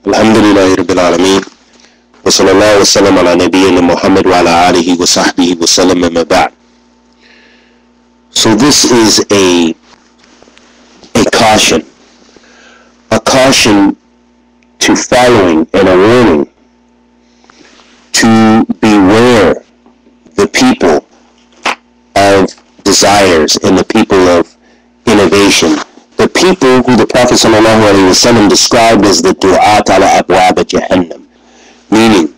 Alhamdulillahi Rabbil Alameen. Wa sallallahu wa sallam ala nabiyyina Muhammad wa ala alihi wa sahbihi wa sallam amma ba'd. So this is a caution. A caution to following and a warning to beware the people of desires and the people of innovation. The people who the Prophet ﷺ described as the du'at ala abwab jahannam, meaning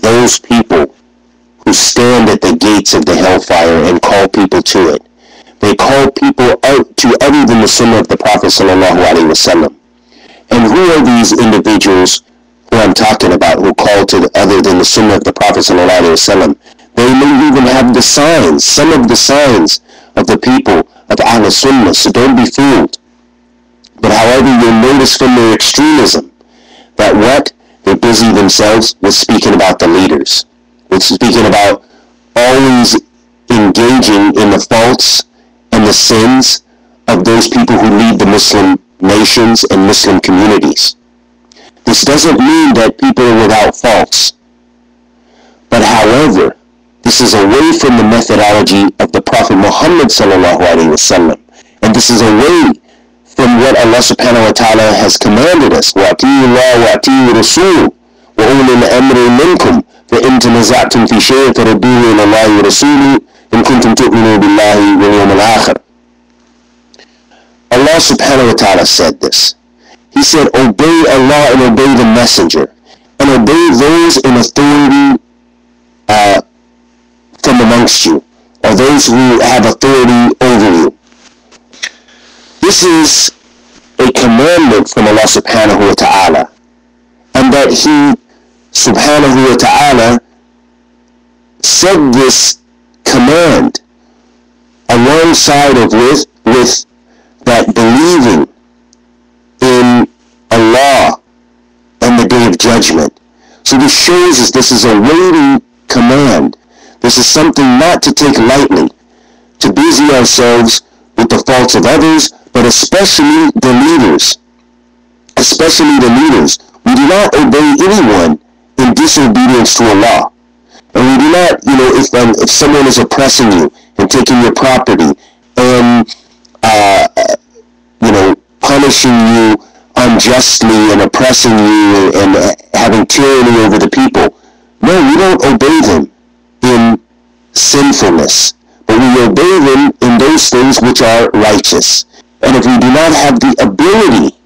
those people who stand at the gates of the hellfire and call people to it. They call people out to other than the sunnah of the Prophet ﷺ. And who are these individuals who I'm talking about who call to other than the sunnah of the Prophet ﷺ? They may even have the signs, some of the signs of the people of Ahl Sunnah, so don't be fooled. But however, you'll notice from their extremism that what? They busy themselves with speaking about the leaders, with speaking about always engaging in the faults and the sins of those people who lead the Muslim nations and Muslim communities. This doesn't mean that people are without faults. But however, this is away from the methodology of the Prophet Muhammad ﷺ. And this is away from what Allah subhanahu wa ta'ala has commanded us. وَأَطِيعُوا اللَّهَ وَأَطِيعُوا الرَّسُولَ وَأُولِي الْأَمْرِ مِنْكُمْ فَإِنْ تَنَازَعْتُمْ فِي شَيْءٍ فَرُدُّوهُ إِلَى اللَّهِ وَرَسُولِهِ إِن كُنتُمْ تُؤْمِنُونَ بِاللَّهِ وَالْيَوْمِ الْآخِرِ. Allah subhanahu wa ta'ala said this. He said, obey Allah and obey the messenger, and obey those in authority from amongst you, or those who have authority over you. This is a commandment from Allah subhanahu wa ta'ala, and that He subhanahu wa ta'ala said this command alongside of with that believing in Allah and the Day of Judgment. So this shows us this is a weighty command. This is something not to take lightly, to busy ourselves with the faults of others, but especially the leaders. Especially the leaders. We do not obey anyone in disobedience to Allah. And we do not, if someone is oppressing you and taking your property and punishing you unjustly and oppressing you and having tyranny over the people. No, we don't obey them in sinfulness, but we obey them in those things which are righteous. And if we do not have the ability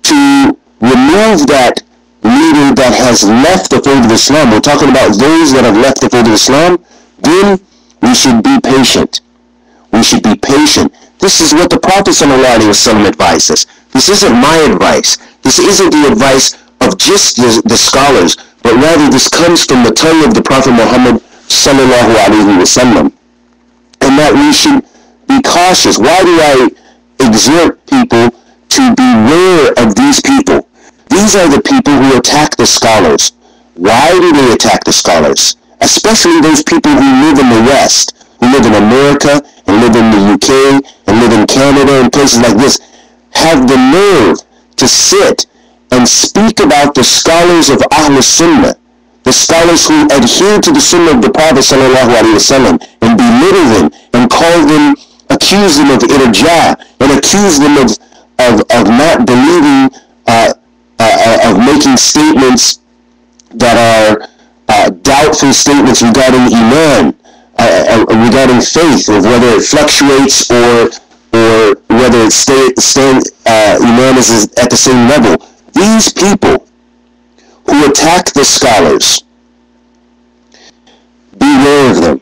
to remove that leader that has left the fold of Islam, we're talking about those that have left the fold of Islam, then we should be patient. We should be patient. This is what the Prophet ﷺ advised us. This isn't my advice. This isn't the advice of just the scholars, but rather this comes from the tongue of the Prophet Muhammad ﷺ. And that we should be cautious. Why do I exhort people to beware of these people? These are the people who attack the scholars. Why do they attack the scholars? Especially those people who live in the West, who live in America, and live in the UK, and live in Canada, and places like this, have the nerve to sit and speak about the scholars of Ahl Sunnah, the scholars who adhere to the Sunnah of the Prophet ﷺ, and belittle them, and call them, accuse them of irja, and accuse them of not believing, of making statements that are doubtful statements regarding Iman, regarding faith, of whether it fluctuates or whether it Iman is at the same level. These people who attack the scholars, beware of them.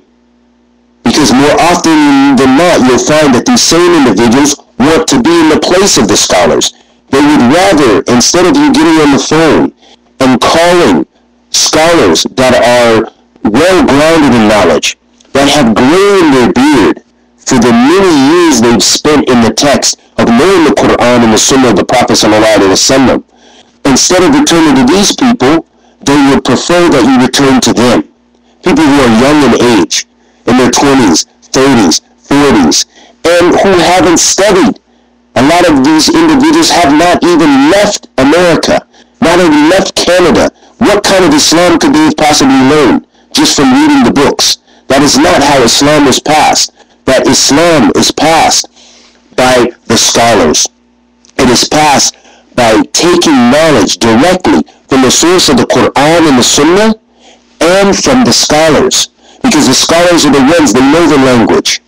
Because more often than not, you'll find that these same individuals want to be in the place of the scholars. They would rather, instead of you getting on the phone and calling scholars that are well-grounded in knowledge, that have grown their beard for the many years they've spent in the text of knowing the Quran and the Sunnah of the Prophet ﷺ, instead of returning to these people, they would prefer that you return to them. People who are young in age, in their 20s, 30s, 40s, and who haven't studied. A lot of these individuals have not even left America. already left Canada. What kind of Islam could they have possibly learned just from reading the books? That is not how Islam was passed. That Islam is passed by the scholars. It is passed by taking knowledge directly from the source of the Quran and the Sunnah and from the scholars. Because the scholars are the ones that know the language.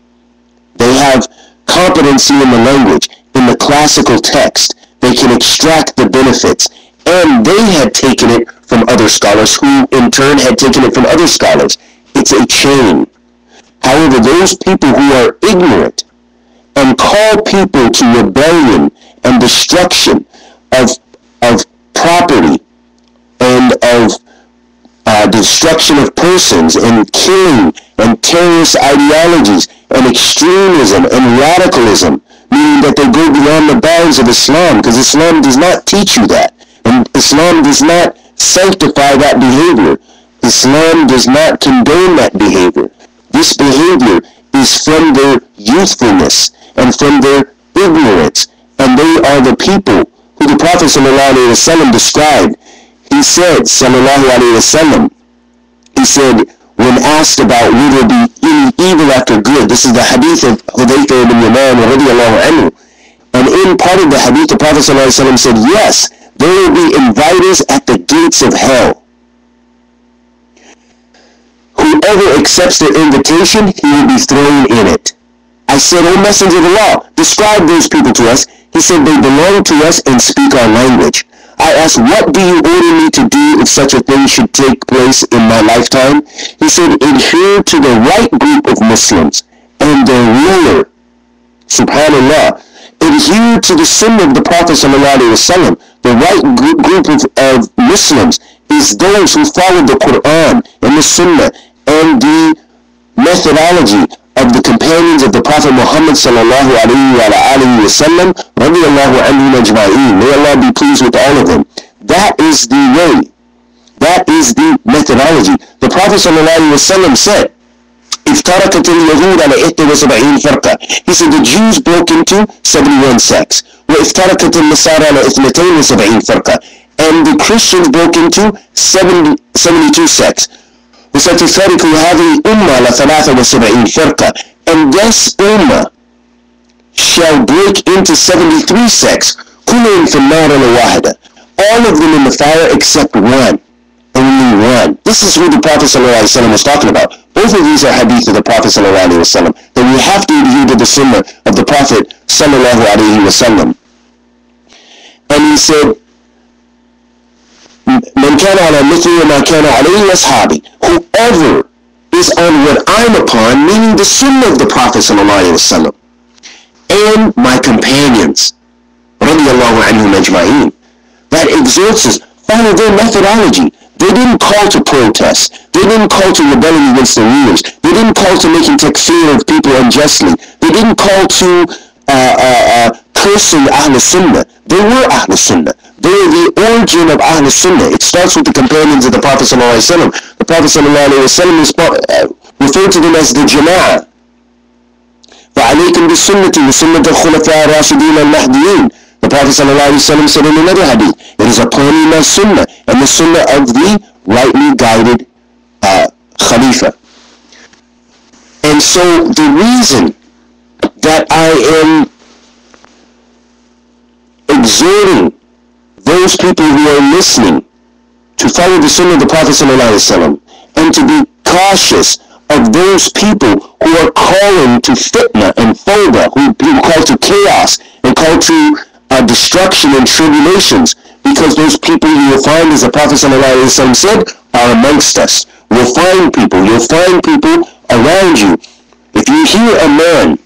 They have competency in the language, in the classical text. They can extract the benefits. And they had taken it from other scholars who in turn had taken it from other scholars. It's a chain. However, those people who are ignorant and call people to rebellion and destruction of property and of destruction of persons and killing and terrorist ideologies and extremism and radicalism, meaning that they go beyond the bounds of Islam, because Islam does not teach you that. And Islam does not sanctify that behavior. Islam does not condone that behavior. This behavior is from their youthfulness and from their ignorance. And they are the people who the Prophet ﷺ described. He said, ﷺ, he said, when asked about will there be any evil after good, this is the hadith of Hudayfa ibn Yaman radiallahu anhu. And in part of the hadith, the Prophet ﷺ said, yes, there will be inviters at the gates of hell. Whoever accepts their invitation, he will be thrown in it. I said, O Messenger of Allah, describe those people to us. He said, they belong to us and speak our language. I asked, what do you order me to do if such a thing should take place in my lifetime? He said, adhere to the right group of Muslims and their ruler. Subhanallah. Adhere to the sunnah of the Prophet ﷺ. The right group of Muslims is those who follow the Quran and the sunnah and the methodology of the companions of the Prophet Muhammad sallallahu alayhi wa sallam, radiyallahu anhum ajma'een. May Allah be pleased with all of them. That is the way. That is the methodology. The Prophet sallallahu alayhi wa sallam said, افترقت اليهود على 71 فرقة. He said the Jews broke into 71 sects. وافترقت النصارى على 72 فرقة. And the Christians broke into 72 sects. وستفترق هذه الأمة على 73 فرقة. And this ummah shall break into 73 sects. كلهم في النار الواحدة. All of them in the fire except one. Only one. This is who the Prophet ﷺ was talking about. Both of these are hadith of the Prophet ﷺ, that we have to adhere to the sunnah of the Prophet ﷺ. And he said, من كان على مثل ما كان عليه أصحابي. Whoever is on what I'm upon, meaning the sunnah of the Prophet ﷺ, and my companions, radiyallahu anhum ajma'een, that exhorts us, follow their methodology. They didn't call to protest. They didn't call to rebelling against the rulers. They didn't call to making takfeer of people unjustly. They didn't call to cursing Ahl Sunnah. They were Ahl Sunnah. They are the origin of Ahl Sunnah. It starts with the companions of the Prophet ﷺ. The Prophet ﷺ referred to them as the Jama'ah. فَعَلَيْكُمْ بِالسُنَّةِ وَسُنَّةِ الخُّلَفَاءِ الرَّاشِدِينَ الْمَهْدِيِّينَ. The Prophet ﷺ said in another hadith, it is upon me my sunnah and the sunnah of the rightly guided Khalifa. And so the reason that I am exhorting those people who are listening to follow the sunnah of the Prophet ﷺ and to be cautious of those people who are calling to fitna and fawda, who call to chaos and call to destruction and tribulations, because those people you will find, as the Prophet ﷺ said, are amongst us. You'll find people around you. If you hear a man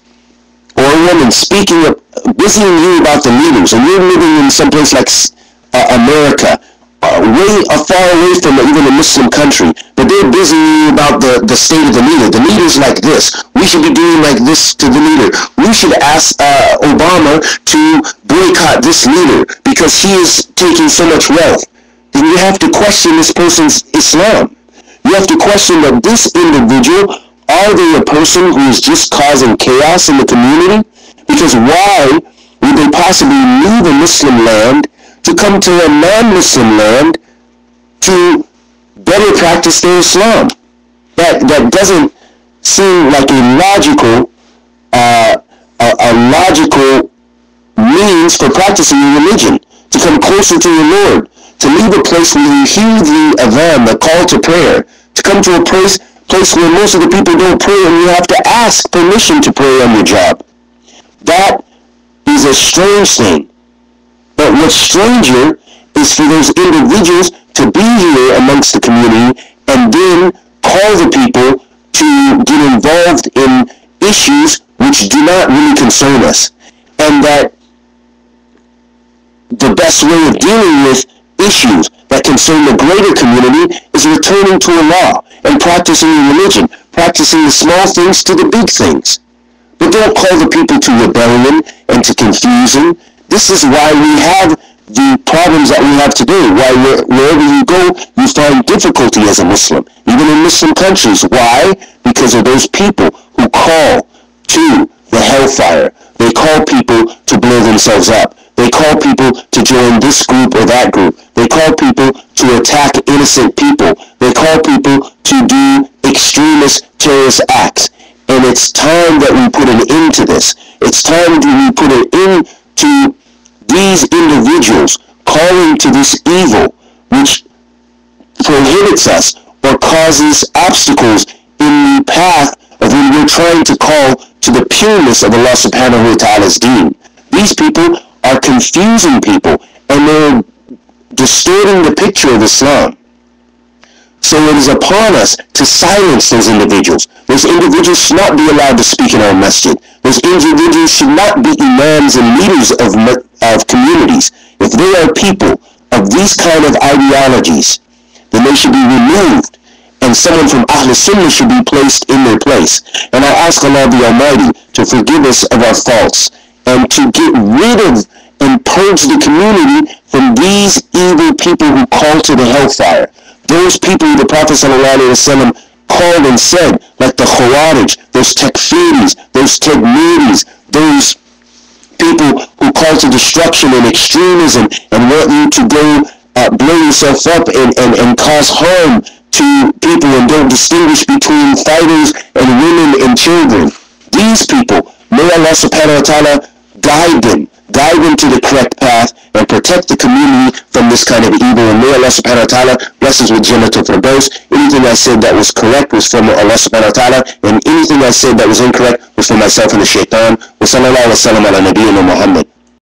or a woman speaking up, busying you about the leaders, and you're living in some place like America, way far away from even a Muslim country, but they're busying you about the state of the leader. The leader's like this. We should be doing like this to the leader. We should ask Obama to boycott this leader because he is taking so much wealth. Then you have to question this person's Islam. You have to question that this individual, are they a person who is just causing chaos in the community? Because why would they possibly leave a Muslim land to come to a non-Muslim land to better practice their Islam. That doesn't seem like a logical means for practicing your religion, to come closer to your Lord, to leave a place where you hear the adhan, the call to prayer, to come to a place where most of the people don't pray and you have to ask permission to pray on your job. That is a strange thing. But what's stranger is for those individuals to be here amongst the community and then call the people to get involved in issues which do not really concern us. And that the best way of dealing with issues that concern the greater community is returning to Allah and practicing your religion, practicing the small things to the big things. But don't call the people to rebellion and to confusion. This is why we have the problems that we have today, why wherever you go, you find difficulty as a Muslim, even in Muslim countries. Why? Because of those people who call to the hellfire. They call people to blow themselves up. They call people to join this group or that group. They call people to attack innocent people. They call people to do extremist terrorist acts. And it's time that we put an end to this. It's time that we put an end to these individuals calling to this evil which prohibits us or causes obstacles in the path of when we're trying to call to the pureness of Allah subhanahu wa ta'ala's deen. These people are confusing people and they're distorting the picture of Islam. So it is upon us to silence those individuals. Those individuals should not be allowed to speak in our masjid. Those individuals should not be imams and leaders of communities. If they are people of these kind of ideologies, then they should be removed, and someone from Ahl Sunnah should be placed in their place. And I ask Allah the Almighty to forgive us of our faults and to get rid of and purge the community from these evil people who call to the hellfire. Those people the Prophet ﷺ called and said, like the Khawarij, those Takfeeris, those Tadmiris, those people who call to destruction and extremism and want you to go blow yourself up and cause harm to people and don't distinguish between fighters and women and children. These people, may Allah subhanahu wa ta'ala guide them to the correct path and protect the community from this kind of evil. And may Allah subhanahu wa ta'ala bless us with Jannatul Firdaus. Anything I said that was correct was from Allah subhanahu wa ta'ala, and anything I said that was incorrect was from myself and the shaitan. Wa sallallahu wa sallam ala nabiyyina Muhammad.